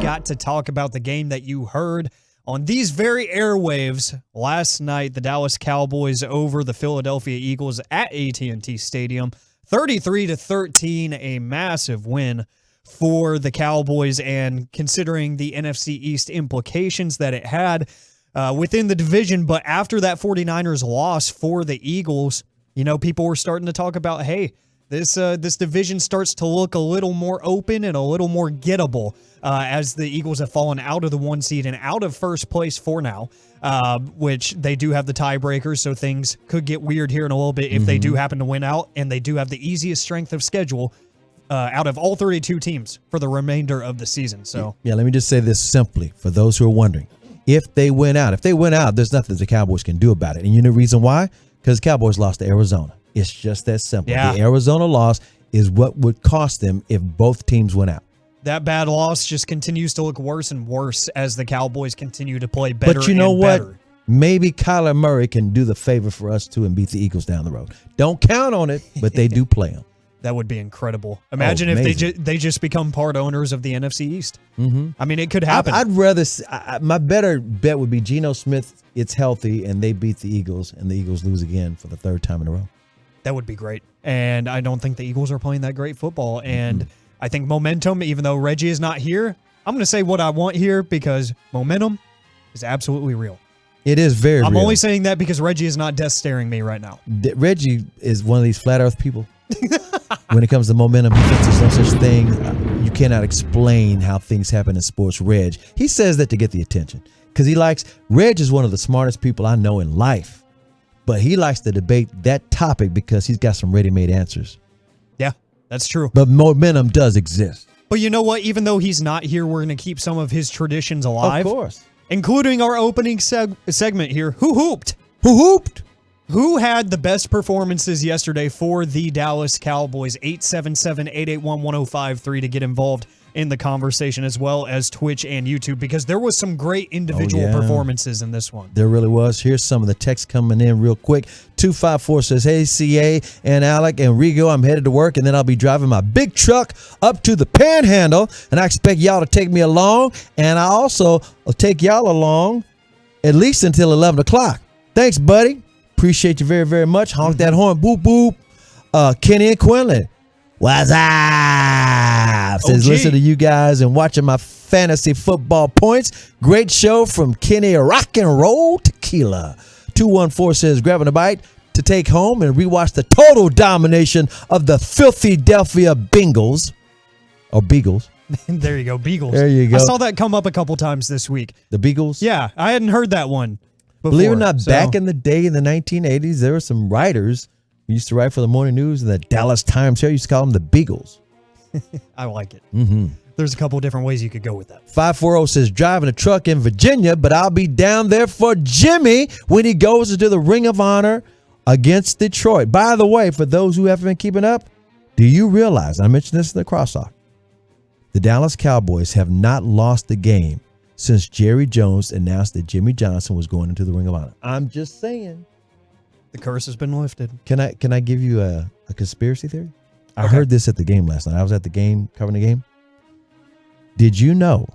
got to talk about the game that you heard on these very airwaves last night. The Dallas Cowboys over the Philadelphia Eagles at AT&T Stadium. 33-13, a massive win for the Cowboys, and considering the NFC East implications that it had within the division. But after that 49ers loss for the Eagles, you know, people were starting to talk about, hey, this division starts to look a little more open and a little more gettable as the Eagles have fallen out of the 1 seed and out of first place for now, which they do have the tiebreakers, so things could get weird here in a little bit if they do happen to win out, and they do have the easiest strength of schedule out of all 32 teams for the remainder of the season. So yeah, let me just say this simply for those who are wondering. If they win out, there's nothing the Cowboys can do about it. And you know the reason why? Because the Cowboys lost to Arizona. It's just that simple. Yeah. The Arizona loss is what would cost them if both teams went out. That bad loss just continues to look worse and worse as the Cowboys continue to play better. But you know what? Better. Maybe Kyler Murray can do the favor for us too and beat the Eagles down the road. Don't count on it, but they do play them. That would be incredible. Imagine if they just become part owners of the NFC East. I mean, it could happen. I'd rather my better bet would be Geno Smith. It's healthy, and they beat the Eagles, and the Eagles lose again for the third time in a row. That would be great. And I don't think the Eagles are playing that great football. And I think momentum, even though Reggie is not here, I'm going to say what I want here because momentum is absolutely real. It is very real. I'm only saying that because Reggie is not death staring me right now. Reggie is one of these flat earth people. When it comes to momentum, he thinks there's no such thing. You cannot explain how things happen in sports. Reg, he says that to get the attention because Reg is one of the smartest people I know in life, but he likes to debate that topic because he's got some ready-made answers. Yeah, that's true. But momentum does exist. But you know what? Even though he's not here, we're going to keep some of his traditions alive. Of course. Including our opening segment here. Who hooped? Who hooped? Who had the best performances yesterday for the Dallas Cowboys? 877-881-1053 to get involved in the conversation, as well as Twitch and YouTube, because there was some great individual performances in this one. There really was. Here's some of the text coming in real quick. 254 says, hey, CA and Alec and Rigo, I'm headed to work, and then I'll be driving my big truck up to the Panhandle, and I expect y'all to take me along, and I also will take y'all along at least until 11 o'clock. Thanks, buddy. Appreciate you very, very much. Honk that horn. Boop, boop. Kenny and Quinlan. What's up? Says, listen to you guys and watching my fantasy football points. Great show from Kenny Rock and Roll Tequila. 214 says, grabbing a bite to take home and rewatch the total domination of the Philadelphia Bengals. Or Beagles. There you go. Beagles. There you go. I saw that come up a couple times this week. The Beagles? Yeah. I hadn't heard that one before. Believe it or not, back in the day in the 1980s, there were some writers who used to write for the morning news and the Dallas Times. Here used to call them the Beagles. I like it. There's a couple different ways you could go with that. 540 says, driving a truck in Virginia, but I'll be down there for Jimmy when he goes into the Ring of Honor against Detroit. By the way, for those who haven't been keeping up, do you realize, I mentioned this in the crosstalk, the Dallas Cowboys have not lost the game since Jerry Jones announced that Jimmy Johnson was going into the Ring of Honor. I'm just saying. The curse has been lifted. Can I give you a conspiracy theory? I heard this at the game last night. I was at the game, covering the game. Did you know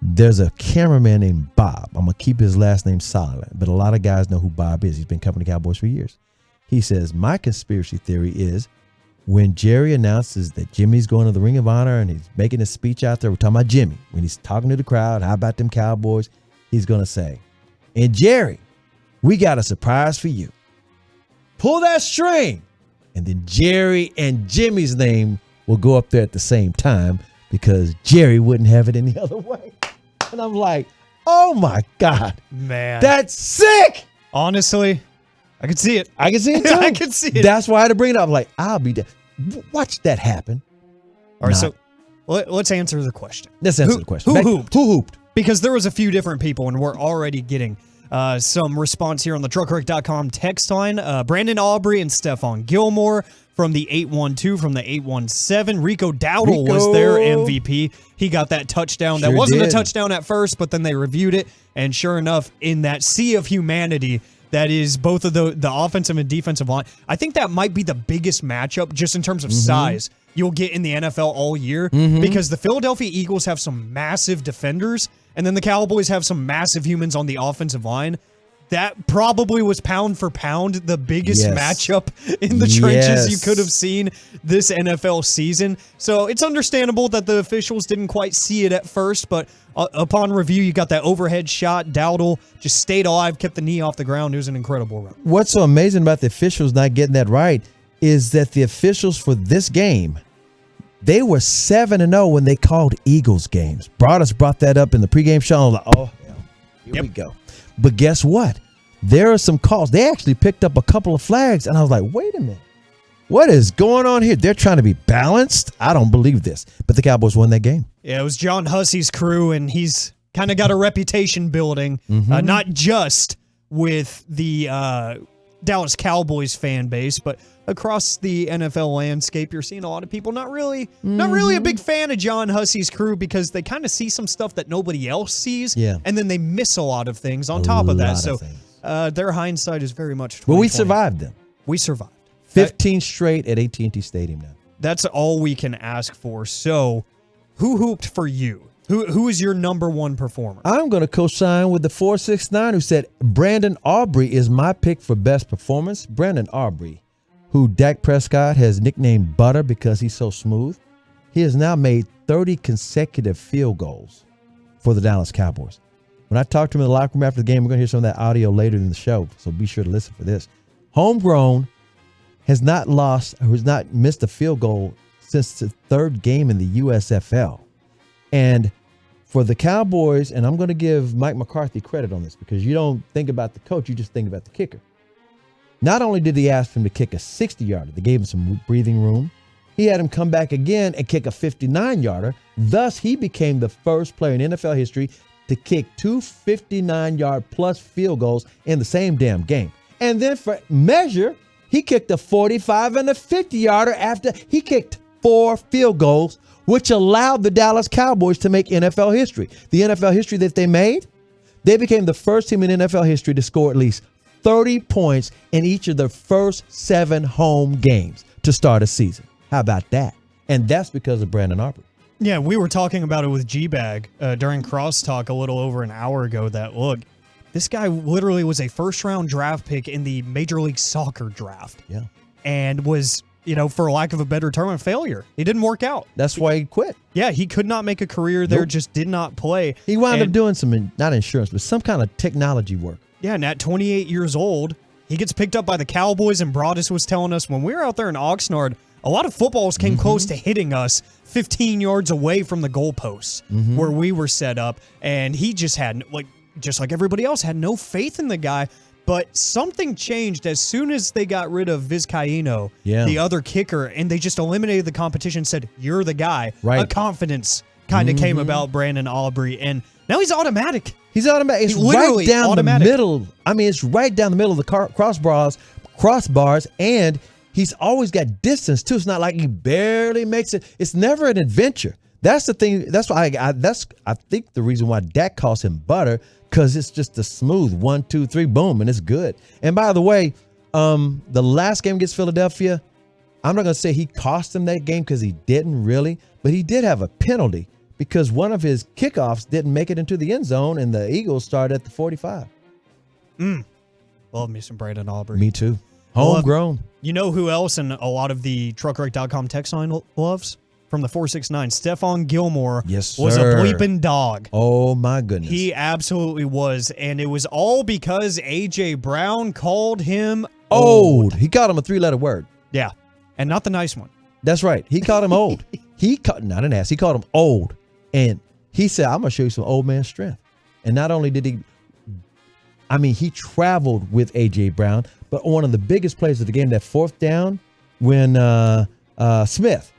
there's a cameraman named Bob? I'm going to keep his last name silent, but a lot of guys know who Bob is. He's been covering the Cowboys for years. He says, my conspiracy theory is when Jerry announces that Jimmy's going to the Ring of Honor and he's making a speech out there, we're talking about Jimmy, when he's talking to the crowd, how about them Cowboys, he's going to say, and Jerry, we got a surprise for you. Pull that string. And then Jerry and Jimmy's name will go up there at the same time because Jerry wouldn't have it any other way. And I'm like, oh my God. Man. That's sick. Honestly, I can see it. I can see it too. I can see it. That's why I had to bring it up. I'm like, I'll be there. Watch that happen. All right, so let's answer the question. Let's answer the question. Who hooped? Who hooped? Because there was a few different people, and we're already getting some response here on the truckrick.com text line. Brandon Aubrey and Stephon Gilmore from the 812, from the 817. Rico Dowdle was their MVP. He got that touchdown. That wasn't a touchdown at first, but then they reviewed it, and sure enough, in that sea of humanity that is both of the offensive and defensive line, I think that might be the biggest matchup just in terms of size you'll get in the NFL all year because the Philadelphia Eagles have some massive defenders, and then the Cowboys have some massive humans on the offensive line. That probably was pound for pound the biggest matchup in the trenches you could have seen this NFL season. So it's understandable that the officials didn't quite see it at first, but upon review, you got that overhead shot. Dowdle just stayed alive, kept the knee off the ground. It was an incredible run. What's so amazing about the officials not getting that right is that the officials for this game, they were 7-0 when they called Eagles games. Broadus brought that up in the pregame show. I was like, oh, here we go. But guess what? There are some calls. They actually picked up a couple of flags, and I was like, wait a minute. What is going on here? They're trying to be balanced. I don't believe this. But the Cowboys won that game. Yeah, it was John Hussey's crew, and he's kind of got a reputation building, not just with the Dallas Cowboys fan base, but across the NFL landscape. You're seeing a lot of people not really a big fan of John Hussey's crew because they kind of see some stuff that nobody else sees, and then they miss a lot of things on top of that. So their hindsight is very much 2020. Well, we survived them. We survived. 15 straight at AT&T Stadium now. That's all we can ask for. So who hooped for you? Who is your number one performer? I'm going to co-sign with the 469 who said Brandon Aubrey is my pick for best performance. Brandon Aubrey, who Dak Prescott has nicknamed Butter because he's so smooth. He has now made 30 consecutive field goals for the Dallas Cowboys. When I talked to him in the locker room after the game, we're going to hear some of that audio later in the show, so be sure to listen for this. Homegrown has not missed a field goal since the third game in the USFL. And for the Cowboys, and I'm going to give Mike McCarthy credit on this because you don't think about the coach, you just think about the kicker. Not only did he ask him to kick a 60-yarder, they gave him some breathing room. He had him come back again and kick a 59-yarder. Thus, he became the first player in NFL history to kick 2 59-yard plus field goals in the same damn game. And then for measure, he kicked a 45 and a 50-yarder after he kicked 4 field goals, which allowed the Dallas Cowboys to make NFL history. The NFL history that they made, they became the first team in NFL history to score at least 30 points in each of their first 7 home games to start a season. How about that? And that's because of Brandon Aubrey. Yeah, we were talking about it with G-Bag during Crosstalk a little over an hour ago that, look, this guy literally was a first-round draft pick in the Major League Soccer draft. Yeah. And was, for lack of a better term, a failure. He didn't work out. That's why he quit. Yeah, he could not make a career there, just did not play. He wound up doing some, not insurance, but some kind of technology work. Yeah, and at 28 years old, he gets picked up by the Cowboys, and Broadus was telling us when we were out there in Oxnard, a lot of footballs came close to hitting us 15 yards away from the goalposts where we were set up, and he just had, just like everybody else, had no faith in the guy. But something changed as soon as they got rid of Vizcaíno, the other kicker, and they just eliminated the competition, said, you're the guy. Right. A confidence kind of came about Brandon Aubrey, and now he's automatic. He's automatic. It's right down the middle. I mean, it's right down the middle of the crossbars, and he's always got distance, too. It's not like he barely makes it. It's never an adventure. That's the thing. That's why I think the reason why Dak calls him Butter, because it's just a smooth 1, 2, 3, boom, and it's good. And by the way, the last game against Philadelphia, I'm not going to say he cost him that game because he didn't really, but he did have a penalty because one of his kickoffs didn't make it into the end zone, and the Eagles started at the 45. Love me some Brandon Aubrey. Me too. Homegrown. You know who else and a lot of the truckwreck.com text line loves? From the 469, Stephon Gilmore was a bleeping dog. Oh, my goodness. He absolutely was, and it was all because A.J. Brown called him old. He called him a 3-letter word. Yeah, and not the nice one. That's right. He called him old. Not an ass. He called him old, and he said, I'm going to show you some old man strength. And not only did he traveled with A.J. Brown, but on one of the biggest plays of the game, that 4th down, when Smith,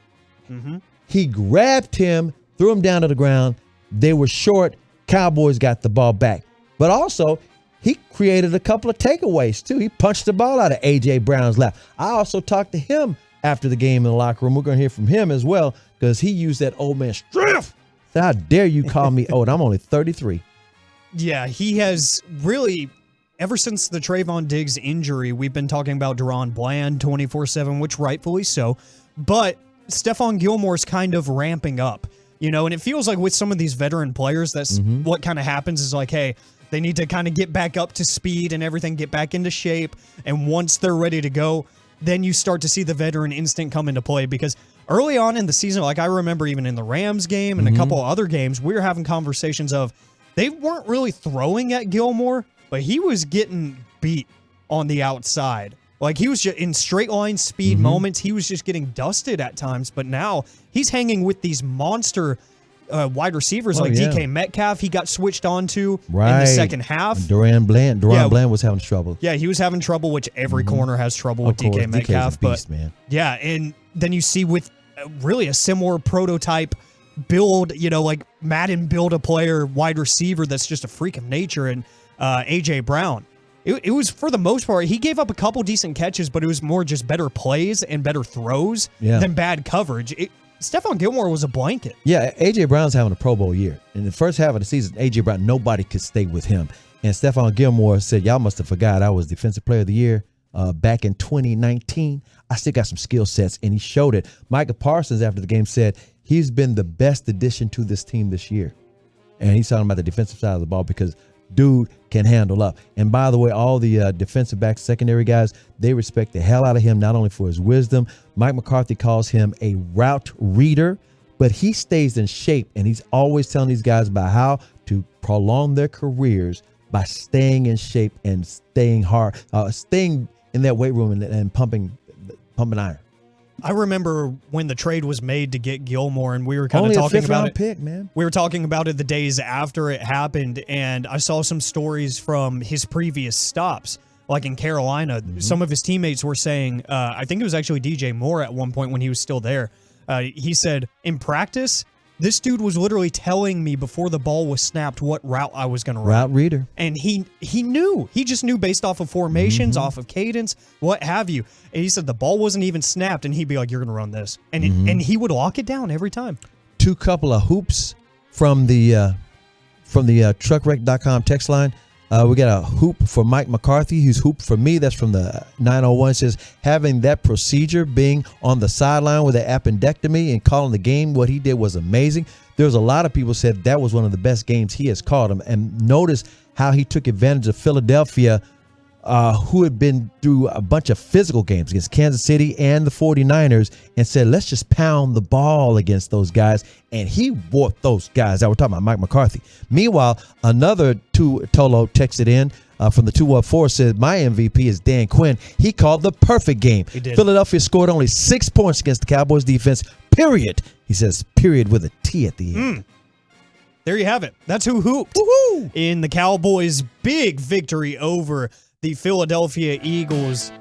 he grabbed him, threw him down to the ground. They were short. Cowboys got the ball back. But also, he created a couple of takeaways, too. He punched the ball out of A.J. Brown's lap. I also talked to him after the game in the locker room. We're going to hear from him as well because he used that old man strength. So how dare you call me old? I'm only 33. Yeah, he has really, ever since the Trayvon Diggs injury, we've been talking about Deron Bland 24/7, which rightfully so. But Stephon Gilmore's kind of ramping up, you know, and it feels like with some of these veteran players, that's what kind of happens is like, hey, they need to kind of get back up to speed and everything, get back into shape. And once they're ready to go, then you start to see the veteran instinct come into play. Because early on in the season, like I remember even in the Rams game and a couple of other games, we were having conversations of they weren't really throwing at Gilmore, but he was getting beat on the outside. Like he was just in straight line speed moments. He was just getting dusted at times. But now he's hanging with these monster wide receivers like DK Metcalf. He got switched on to in the second half. Duran Bland was having trouble. Yeah, he was having trouble, which every corner has trouble with DK Metcalf. Beast, man. Yeah, and then you see with really a similar prototype build, you know, like Madden build a player wide receiver that's just a freak of nature, and A.J. Brown. It was, for the most part, he gave up a couple decent catches, but it was more just better plays and better throws than bad coverage. Stephon Gilmore was a blanket. Yeah, A.J. Brown's having a Pro Bowl year. In the first half of the season, A.J. Brown, nobody could stay with him. And Stephon Gilmore said, y'all must have forgot I was Defensive Player of the Year back in 2019. I still got some skill sets, and he showed it. Micah Parsons, after the game, said he's been the best addition to this team this year. And he's talking about the defensive side of the ball because dude can handle up. And by the way, all the defensive back secondary guys, they respect the hell out of him, not only for his wisdom. Mike McCarthy calls him a route reader, but he stays in shape, and he's always telling these guys about how to prolong their careers by staying in shape and staying hard, staying in that weight room and pumping iron. I remember when the trade was made to get Gilmore, and we were kind of Only talking a fifth about round it. pick, man. We were talking about it the days after it happened, and I saw some stories from his previous stops, like in Carolina. Some of his teammates were saying, I think it was actually DJ Moore at one point when he was still there. He said, in practice, this dude was literally telling me before the ball was snapped what route I was going to run. Route reader. And he knew. He just knew based off of formations, off of cadence, what have you. And he said the ball wasn't even snapped, and he'd be like, you're going to run this. And and he would lock it down every time. Two couple of hoops from the truckwreck.com text line. We got a hoop for Mike McCarthy, who's hoop for me. That's from the 901. It says, having that procedure, being on the sideline with an appendectomy and calling the game, what he did was amazing. There's a lot of people said that was one of the best games he has called him. And notice how he took advantage of Philadelphia, who had been through a bunch of physical games against Kansas City and the 49ers, and said, let's just pound the ball against those guys. And he whooped those guys. We're talking about Mike McCarthy. Meanwhile, another Tolo texted in from the 214, said, my MVP is Dan Quinn. He called the perfect game. He did. Philadelphia scored only 6 points against the Cowboys defense, period. He says, period, with a T at the end. There you have it. That's who hooped Woohoo! in the Cowboys' big victory over the Philadelphia Eagles.